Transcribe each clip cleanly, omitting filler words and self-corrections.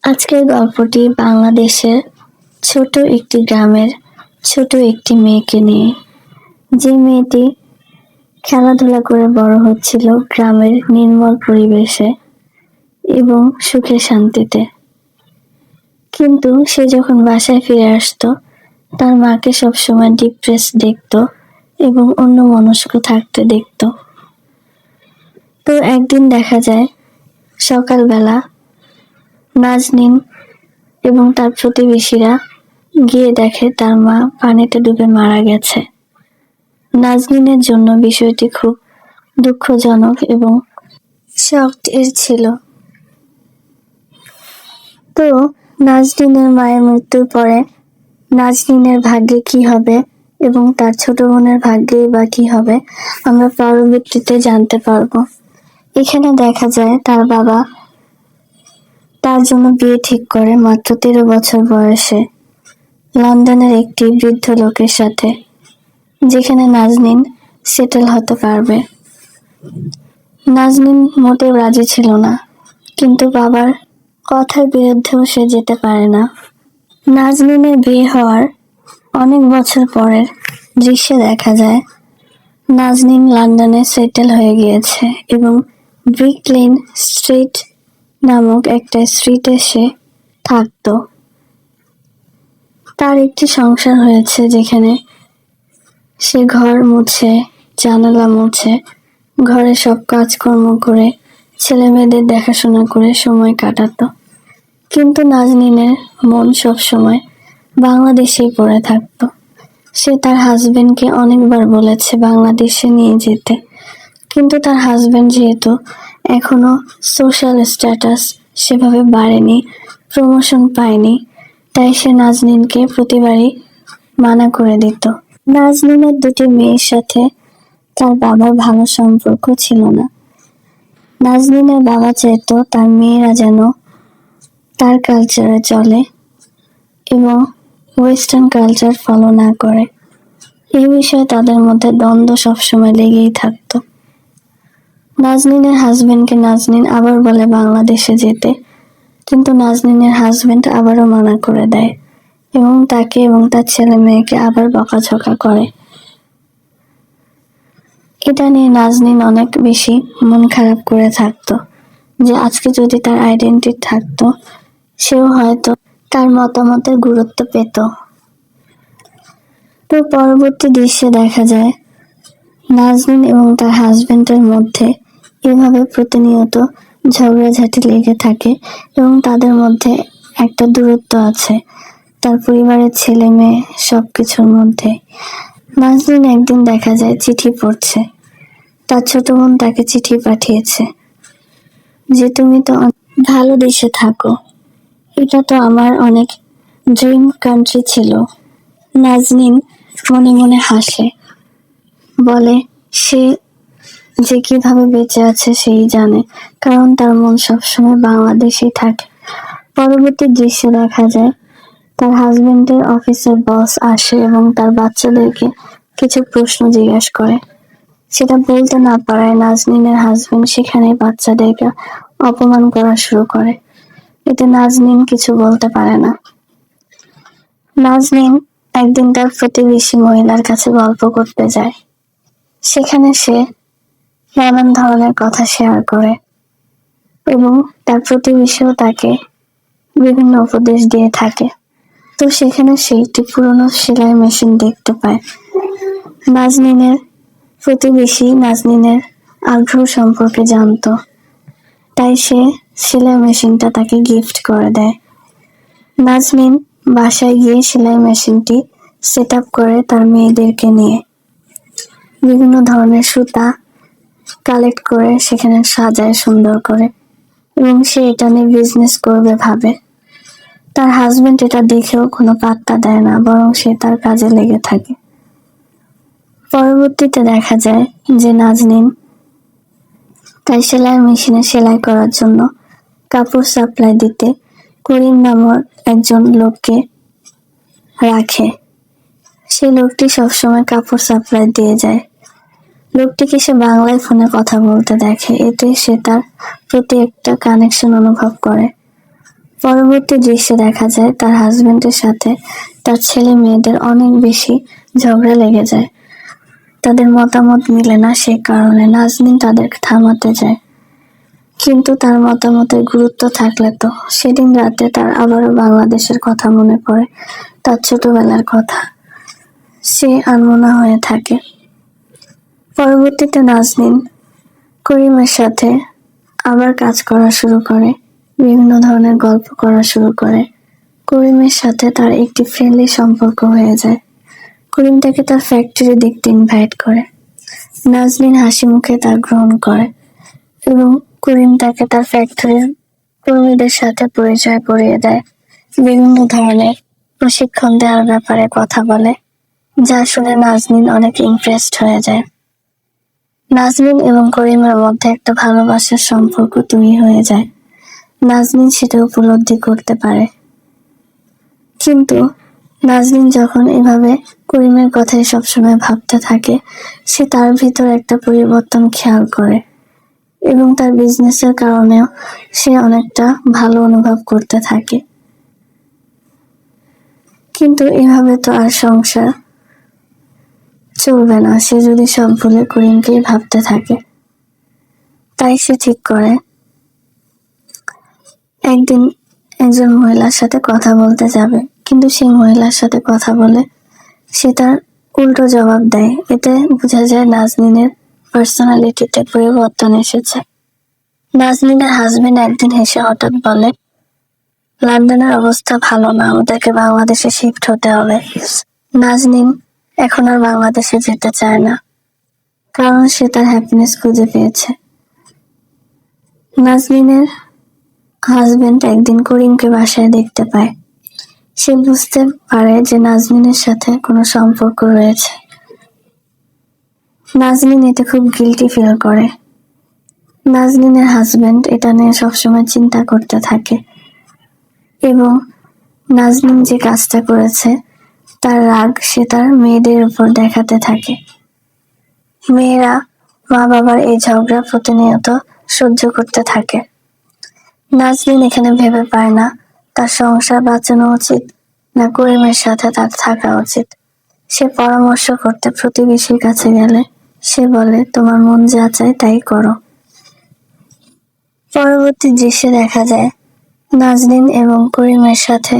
আজকের গল্পটি বাংলাদেশের ছোট একটি গ্রামের ছোট একটি মেয়েকে নিয়ে। যে মেয়েটি খেলাধুলা করে বড় হচ্ছিল গ্রামের নির্মল পরিবেশে এবং সুখে শান্তিতে। কিন্তু সে যখন বাসায় ফিরে আসতো, তার মাকে সবসময় ডিপ্রেস দেখতো এবং অন্যমনস্ক থাকতে দেখতো। তো একদিন দেখা যায় সকালবেলা নাজনীন এবং তার প্রতিবেশীরা গিয়ে দেখে তার মা পানিতে ডুবে মারা গেছে। নাজনীনের জন্য বিষয়টি খুব দুঃখজনক এবং শকড এর ছিল। তো নাজনীনের মায়ের মৃত্যুর পরে নাজনীনের ভাগ্যে কি হবে এবং তার ছোট বোনের ভাগ্যে বা কি হবে আমরা পরবর্তীতে জানতে পারবো। এখানে দেখা যায় তার বাবা তার জন্য বিয়ে ঠিক করে মাত্র 13 বছর বয়সে লন্ডনের একটি বৃদ্ধ লোকের সাথে, যেখানে নাজনীন সেটেল হতে পারবে। নাজনীন মোটেও রাজি ছিল না, কিন্তু বাবার কথার বিরুদ্ধেও সে যেতে পারে না। নাজনীনের বিয়ে হওয়ার অনেক বছর পরের দৃশ্যে দেখা যায় নাজনীন লন্ডনে সেটেল হয়ে গিয়েছে এবং ব্রিক লেন স্ট্রিট নামক একটা স্ট্রিটে সে থাকতো। তার একটি সংসার হয়েছে, যেখানে সে ঘর মুছে, জানালা মুছে, ঘরে সব কাজকর্ম করে, ছেলে মেয়েদের দেখাশোনা করে সময় কাটাতো। কিন্তু নাজনীনের মন সবসময় বাংলাদেশেই পড়ে থাকতো। সে তার হাজবেন্ডকে অনেকবার বলেছে বাংলাদেশে নিয়ে যেতে, কিন্তু তার হাজবেন্ড যেহেতু এখনো সোশ্যাল স্ট্যাটাস সেভাবে বাড়েনি, প্রমোশন পায়নি, তাই সে নাজনীনকে প্রতিবারই মানা করে দিত। নাজনীনের দুটি মেয়ের সাথে তার বাবার ভালো সম্পর্ক ছিল না। নাজনীনের বাবা চাইতো তার মেয়েরা যেন তার কালচারে চলে এবং ওয়েস্টার্ন কালচার ফলো না করে। এই বিষয়ে তাদের মধ্যে দ্বন্দ্ব সবসময় লেগেই থাকতো। নাজনীনের হাজবেন্ডকে নাজনীন আবার বলে বাংলাদেশে যেতে, কিন্তু নাজনীনের হাজবেন্ড আবারও মানা করে দেয় এবং তাকে এবং তার ছেলে মেয়েকে আবার বকাঝকা করে। এটা নিয়ে নাজনীন অনেক বেশি মন খারাপ করে থাকতো যে আজকে যদি তার আইডেন্টিটি থাকতো, সেও হয়তো তার মতামতের গুরুত্ব পেত। তো পরবর্তী দৃশ্যে দেখা যায় নাজনীন এবং তার হাজবেন্ডের মধ্যে এভাবে প্রতিনিয়ত ঝগড়াঝাটি লেগে থাকে এবং তাদের মধ্যে একটা দূরত্ব আছে তার পরিবারের ছেলে মেয়ে সবকিছুর মধ্যে। নাজনীন একদিন দেখা যায় চিঠি পড়ছে, তার ছোট বোন তাকে চিঠি পাঠিয়েছে যে তুমি তো ভালো দেশে থাকো, এটা তো আমার অনেক ড্রিম কান্ট্রি ছিল। নাজনীন মনে মনে হাসে, বলে সে যে কিভাবে বেঁচে আছে সেই জানে, কারণ তার মন সবসময় বাংলাদেশেই থাকে। পরবর্তী দৃশ্যে দেখা যায় তার হাজবেন্ডের অফিসের বস আসে এবং তার বাচ্চাদেরকে কিছু প্রশ্ন জিজ্ঞাসা করে। সেটা বলতে না পারায় নাজনীনের হাজবেন্ড সেখানে বাচ্চাদেরকে অপমান করা শুরু করে। এতে নাজনীন কিছু বলতে পারে না। নাজনীন একদিন তার প্রতিবেশী মহিলার কাছে গল্প করতে যায়। সেখানে সে নানান ধরনের কথা শেয়ার করে এবং তার প্রতিবেশীও তাকে বিভিন্ন উপদেশ দিয়ে থাকে। তো সেখানে সে একটি পুরনো সেলাই মেশিন দেখতে পায়। নাজনীনের প্রতিবেশী নাজনীনের আগ্রহ সম্পর্কে জানতো, তাই সে সেলাই মেশিনটা তাকে গিফট করে দেয়। নাজনীন বাসায় গিয়ে সেলাই মেশিনটি সেট আপ করে তার মেয়েদেরকে নিয়ে বিভিন্ন ধরনের সুতা কালেক্ট করে সেখানে সাজায় সুন্দর করে এবং সে এটা নিয়ে বিজনেস করবে ভাবে। তার হাজবেন্ড এটা দেখেও কোনো পাত্তা দেয় না, বরং সে তার কাজে লেগে থাকে। পরবর্তীতে দেখা যায় যে নাজনীন তার সেলাই মেশিনে সেলাই করার জন্য কাপড় সাপ্লাই দিতে করিম নামক একজন লোককে রাখে। সেই লোকটি সবসময় কাপড় সাপ্লাই দিয়ে যায়। লোকটিকে সে বাংলায় ফোনে কথা বলতে দেখে, এতে সে তার প্রতি একটা কানেকশন অনুভব করে। পরবর্তী দৃশ্যে দেখা যায় তার হাজবেন্ডের সাথে তার ছেলে মেয়েদের অনেক বেশি ঝগড়া লেগে যায়। তাদের মতামত মিলে না, সেই কারণে নাজনীন তাদেরকে থামাতে যায়। কিন্তু তার মতামতের গুরুত্ব থাকলে তো সেদিন রাতে তার আবারও বাংলাদেশের কথা মনে পড়ে, তার ছোটবেলার কথা। সে আনমনা হয়ে থাকে। পরবর্তীতে নাজনীন করিমের সাথে আবার কাজ করা শুরু করে, বিভিন্ন ধরনের গল্প করা শুরু করে। করিমের সাথে তার একটি ফ্রেন্ডলি সম্পর্ক হয়ে যায়। করিম তাকে তার ফ্যাক্টরি দেখতে ইনভাইট করে। নাজনীন হাসি মুখে তা গ্রহণ করে এবং করিম তাকে তার ফ্যাক্টরির কর্মীদের সাথে পরিচয় করিয়ে দেয়। বিভিন্ন ধরনের প্রশিক্ষণ দেওয়ার ব্যাপারে কথা বলে, যা শুনে নাজনীন অনেক ইমপ্রেসড হয়ে যায়। নাজনীন এবং করিমের মধ্যে একটা ভালোবাসার সম্পর্ক তৈরি হয়ে যায়। নাজনীন সেটা উপলব্ধি করতে পারে। কিন্তু নাজনীন যখন এভাবে করিমের কথাই সবসময় ভাবতে থাকে, সে তার ভিতর একটা পরিবর্তন খেয়াল করে এবং তার বিজনেসের কারণেও সে অনেকটা ভালো অনুভব করতে থাকে। কিন্তু এভাবে তো আর সংসার চলবে না, সে যদি সব ভুলে করিমকেই ভাবতে থাকে। তাই সে ঠিক করে একদিন একজন মহিলার সাথে কথা বলতে যাবে, কিন্তু সেই মহিলার সাথে কথা বলে সে তার উল্টো জবাব দেয়। এতে বোঝা যায় নাজনীনের পার্সোনালিটিতে পরিবর্তন এসেছে। নাজনীনের হাজবেন্ড একদিন হেসে হঠাৎ বলে, লন্ডনের অবস্থা ভালো না, ওদেরকে বাংলাদেশে শিফট হতে হবে। নাজনীন এখন আর বাংলাদেশে যেতে চায় না, কারণ সে তার হ্যাপিনেস খুঁজে পেয়েছে। নাজনীনের হাজবেন্ড একদিন করিমকে বাসায় দেখতে পায়। সে বুঝতে পারে যে নাজনীনের সাথে কোনো সম্পর্ক রয়েছে। নাজনীন এতে খুব গিল্টি ফিল করে। নাজনীনের হাজবেন্ড এটা নিয়ে সবসময় চিন্তা করতে থাকে এবং নাজনীন যে কাজটা করেছে তার রাগ সে তার মেয়েদের উপর দেখাতে থাকে। মেয়েরা মা বাবার এই ঝগড়া প্রতিনিয়ত সহ্য করতে থাকে। নাজনীন এখানে ভেবে পায় না তার সংসার বাঁচানো উচিত না করিমের সাথে তার থাকা উচিত। সে পরামর্শ করতে প্রতিবেশীর কাছে গেলে সে বলে, তোমার মন যা চায় তাই করো। পরবর্তী দৃশ্যে দেখা যায় নাজনীন এবং করিমের সাথে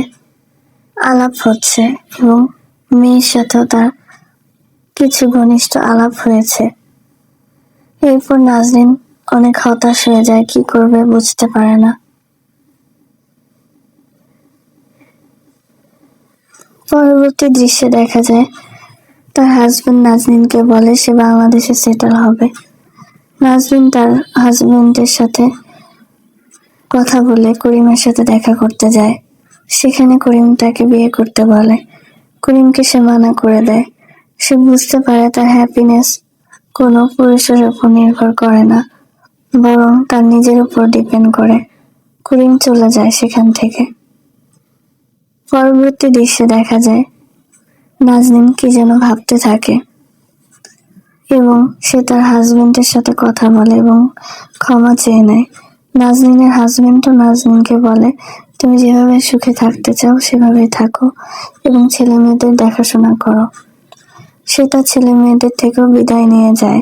আলাপ হচ্ছে এবং মেয়ের সাথেও তার কিছু ঘনিষ্ঠ আলাপ হয়েছে। এরপর নাজনীন অনেক হতাশ হয়ে যায়, কি করবে বুঝতে পারে না। পরবর্তী দৃশ্যে দেখা যায় তার হাজবেন্ড নাজনীনকে বলে সে বাংলাদেশে সেটেল হবে। নাজনীন তার হাজবেন্ডের সাথে কথা বলে করিমের সাথে দেখা করতে যায়। সেখানে করিম তাকে বিয়ে করতে বলে। করিমকে সে মানা করে দেয়। সে বুঝতে পারে তার হ্যাপিনেস কোনো পুরুষের উপর নির্ভর করে না, বরং তার নিজের উপর ডিপেন্ড করে। করিম চলে যায় সেখান থেকে। পরবর্তী দৃশ্যে দেখা যায় নাজনীন কি যেন ভাবতে থাকে এবং সে তার হাজবেন্ডের সাথে কথা বলে এবং ক্ষমা চেয়ে নেয়। নাজনীনের হাজবেন্ডও নাজনীনকে বলে, তুমি যেভাবে সুখে থাকতে চাও সেভাবেই থাকো এবং ছেলে মেয়েদের দেখাশোনা করো। সে তার ছেলে মেয়েদের থেকেও বিদায় নিয়ে যায়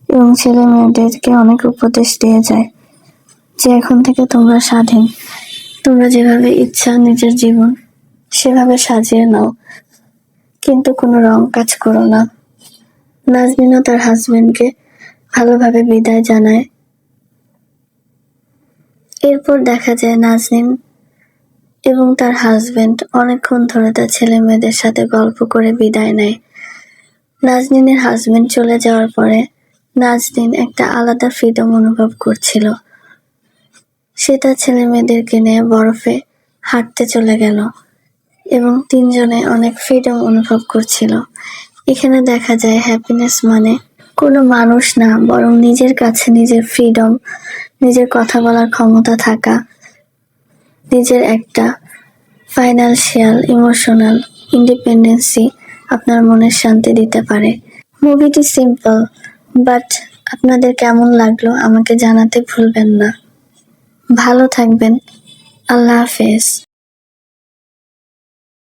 এবং ছেলে মেয়েদেরকে অনেক উপদেশ দিয়ে যায় যে এখন থেকে তোমরা স্বাধীন, তোমরা যেভাবে ইচ্ছা নিজের জীবন সেভাবে সাজিয়ে নাও, কিন্তু কোনো রং কাজ করো না। নাজনীনও তার হাজবেন্ডকে ভালোভাবে বিদায় জানায়। এরপর দেখা যায় নাজনীন এবং তার হাজবেন্ড অনেকক্ষণ ধরে তার ছেলে মেয়েদের সাথে গল্প করে বিদায় নেয়। নাজনীনের হাজবেন্ড চলে যাওয়ার পরে নাজনীন একটা আলাদা ফ্রিডম অনুভব করছিল। সে তার ছেলে মেয়েদেরকে নিয়ে বরফে হাঁটতে চলে গেল এবং তিনজনে অনেক ফ্রিডম অনুভব করছিল। এখানে দেখা যায় হ্যাপিনেস মানে কোনো মানুষ না, বরং নিজের কাছে নিজের ফ্রিডম, নিজের কথা বলার ক্ষমতা থাকা, নিজের একটা ফাইন্যান্সিয়াল ইমোশনাল ইন্ডিপেন্ডেন্সি আপনার মনের শান্তি দিতে পারে। মুভিটি সিম্পল, বাট আপনাদের কেমন লাগলো আমাকে জানাতে ভুলবেন না। ভালো থাকবেন, আল্লাহ হাফেজ।